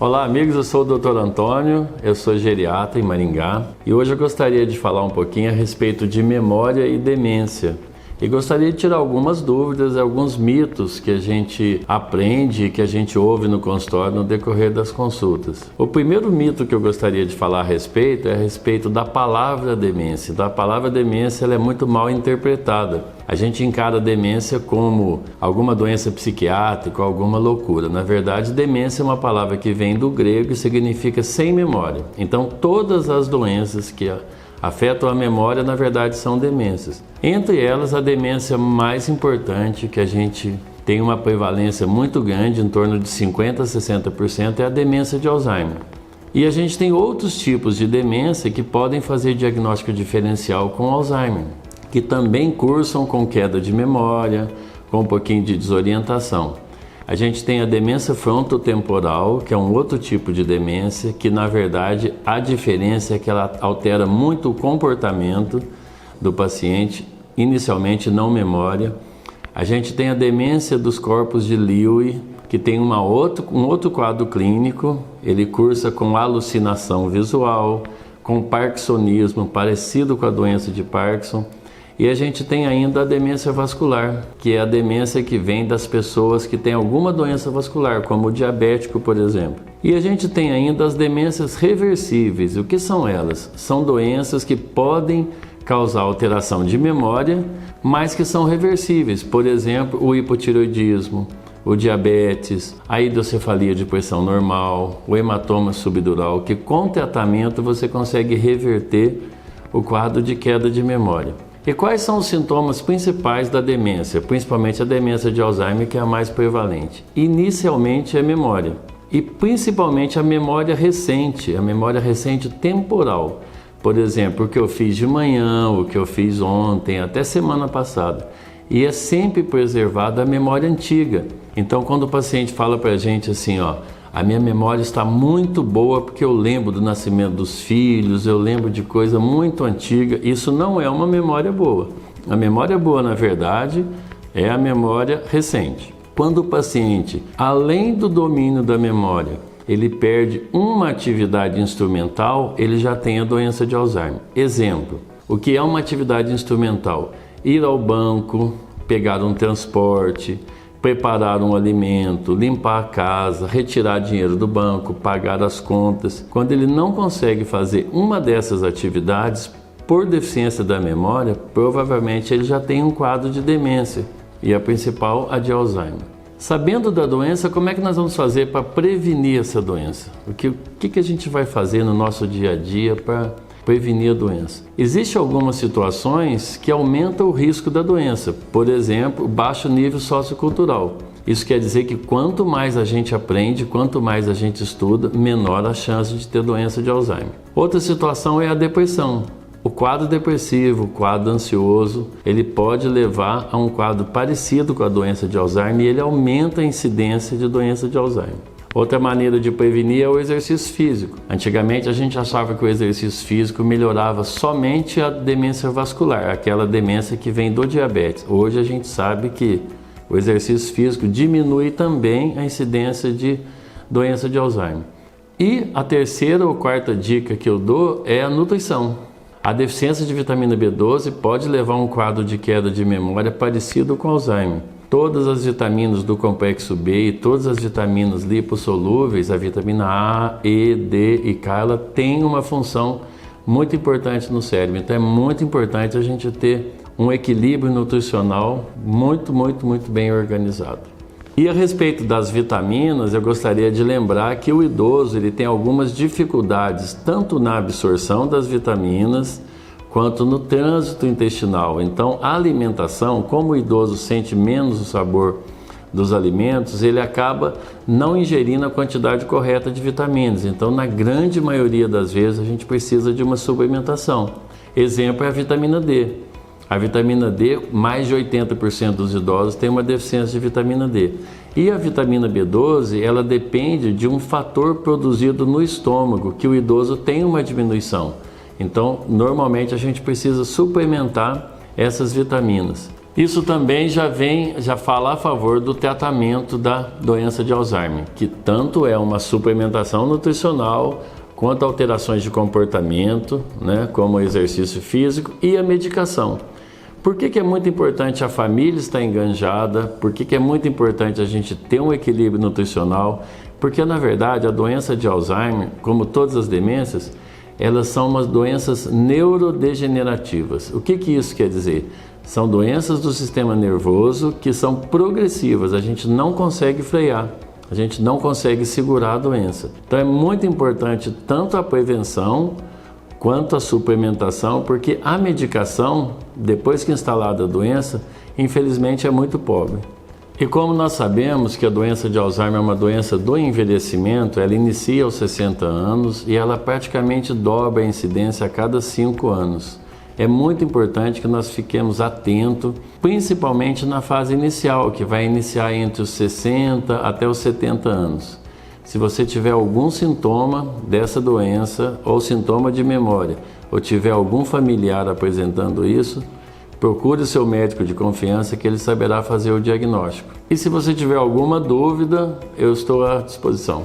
Olá amigos, eu sou o Dr. Antônio, eu sou geriatra em Maringá e hoje eu gostaria de falar um pouquinho a respeito de memória e demência. E gostaria de tirar algumas dúvidas, alguns mitos que a gente aprende e que a gente ouve no consultório no decorrer das consultas. O primeiro mito que eu gostaria de falar a respeito é a respeito da palavra demência. A palavra demência ela é muito mal interpretada. A gente encara a demência como alguma doença psiquiátrica, alguma loucura. Na verdade, demência é uma palavra que vem do grego e significa sem memória. Então, todas as doenças que afetam a memória, na verdade, são demências. Entre elas, a demência mais importante, que a gente tem uma prevalência muito grande, em torno de 50% a 60%, é a demência de Alzheimer. E a gente tem outros tipos de demência que podem fazer diagnóstico diferencial com Alzheimer, que também cursam com queda de memória, com um pouquinho de desorientação. A gente tem a demência frontotemporal, que é um outro tipo de demência, que na verdade a diferença é que ela altera muito o comportamento do paciente, inicialmente não memória. A gente tem a demência dos corpos de Lewy, que tem um outro quadro clínico, ele cursa com alucinação visual, com parkinsonismo parecido com a doença de Parkinson. E a gente tem ainda a demência vascular, que é a demência que vem das pessoas que têm alguma doença vascular, como o diabético, por exemplo. E a gente tem ainda as demências reversíveis. O que são elas? São doenças que podem causar alteração de memória, mas que são reversíveis. Por exemplo, o hipotireoidismo, o diabetes, a hidrocefalia de pressão normal, o hematoma subdural, que com tratamento você consegue reverter o quadro de queda de memória. E quais são os sintomas principais da demência, principalmente a demência de Alzheimer, que é a mais prevalente? Inicialmente é memória, e principalmente a memória recente temporal. Por exemplo, o que eu fiz de manhã, o que eu fiz ontem, até semana passada. E é sempre preservada a memória antiga. Então, quando o paciente fala para a gente assim, a minha memória está muito boa porque eu lembro do nascimento dos filhos, eu lembro de coisa muito antiga. Isso não é uma memória boa. A memória boa, na verdade, é a memória recente. Quando o paciente, além do domínio da memória, ele perde uma atividade instrumental, ele já tem a doença de Alzheimer. Exemplo, o que é uma atividade instrumental? Ir ao banco, pegar um transporte, preparar um alimento, limpar a casa, retirar dinheiro do banco, pagar as contas. Quando ele não consegue fazer uma dessas atividades, por deficiência da memória, provavelmente ele já tem um quadro de demência, e a principal, a de Alzheimer. Sabendo da doença, como é que nós vamos fazer para prevenir essa doença? O que a gente vai fazer no nosso dia a dia para prevenir a doença? Existem algumas situações que aumentam o risco da doença. Por exemplo, baixo nível sociocultural. Isso quer dizer que quanto mais a gente aprende, quanto mais a gente estuda, menor a chance de ter doença de Alzheimer. Outra situação é a depressão. O quadro depressivo, o quadro ansioso, ele pode levar a um quadro parecido com a doença de Alzheimer e ele aumenta a incidência de doença de Alzheimer. Outra maneira de prevenir é o exercício físico. Antigamente a gente achava que o exercício físico melhorava somente a demência vascular, aquela demência que vem do diabetes. Hoje a gente sabe que o exercício físico diminui também a incidência de doença de Alzheimer. E a terceira ou quarta dica que eu dou é a nutrição. A deficiência de vitamina B12 pode levar a um quadro de queda de memória parecido com Alzheimer. Todas as vitaminas do complexo B e todas as vitaminas lipossolúveis, a vitamina A, E, D e K, ela tem uma função muito importante no cérebro. Então é muito importante a gente ter um equilíbrio nutricional muito bem organizado. E a respeito das vitaminas, eu gostaria de lembrar que o idoso ele tem algumas dificuldades, tanto na absorção das vitaminas, quanto no trânsito intestinal. Então, a alimentação, como o idoso sente menos o sabor dos alimentos, ele acaba não ingerindo a quantidade correta de vitaminas. Então, na grande maioria das vezes, a gente precisa de uma suplementação. Exemplo é a vitamina D. A vitamina D, mais de 80% dos idosos têm uma deficiência de vitamina D. E a vitamina B12, ela depende de um fator produzido no estômago, que o idoso tem uma diminuição. Então, normalmente a gente precisa suplementar essas vitaminas. Isso também já fala a favor do tratamento da doença de Alzheimer, que tanto é uma suplementação nutricional quanto alterações de comportamento, né, como o exercício físico e a medicação. Por que é muito importante a família estar enganjada? Por que é muito importante a gente ter um equilíbrio nutricional? Porque, na verdade, a doença de Alzheimer, como todas as demências, elas são umas doenças neurodegenerativas. O que isso quer dizer? São doenças do sistema nervoso que são progressivas, a gente não consegue frear, a gente não consegue segurar a doença. Então é muito importante tanto a prevenção quanto a suplementação, porque a medicação, depois que instalada a doença, infelizmente é muito pobre. E como nós sabemos que a doença de Alzheimer é uma doença do envelhecimento, ela inicia aos 60 anos e ela praticamente dobra a incidência a cada 5 anos. É muito importante que nós fiquemos atentos, principalmente na fase inicial, que vai iniciar entre os 60 até os 70 anos. Se você tiver algum sintoma dessa doença, ou sintoma de memória, ou tiver algum familiar apresentando isso, procure o seu médico de confiança que ele saberá fazer o diagnóstico. E se você tiver alguma dúvida, eu estou à disposição.